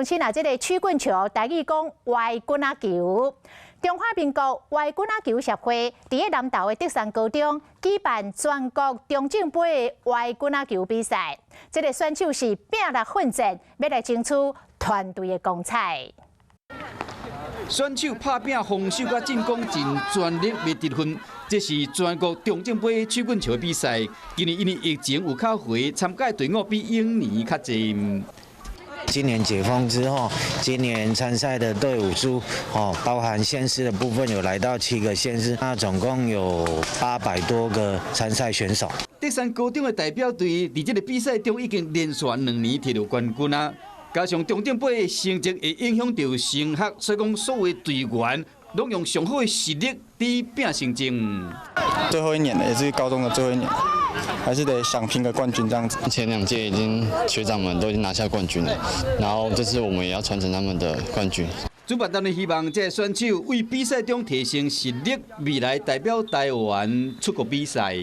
称啊，这个曲棍球，台语讲歪棍仔球。中华民国歪棍仔球协会伫个南投的德山高中举办全国中正杯的歪棍仔球比赛。这个选手是拼力奋战，要来争取团队的光彩。选手拍拼防守甲进攻尽全力觅得分，这是全国中正杯曲棍球比赛。今年因为疫情有较回，参加队伍比往年较侪。今年解封之后，今年参赛的队伍数包含县市的部分有来到7个县市，那总共有800多个参赛选手。德山高中的代表队伫这个比赛中已经连续2年摕到冠军啊！加上中正杯的成绩会影响到升学，所以讲所有队员拢用上好的实力伫拼成绩。最后一年了，也是高中的最后一年，还是得想拼个冠军这样子。前2届已经学长们都已经拿下冠军了，然后这次我们也要传承他们的冠军。主办单位希望这选手为比赛中提升实力，未来代表台湾出国比赛。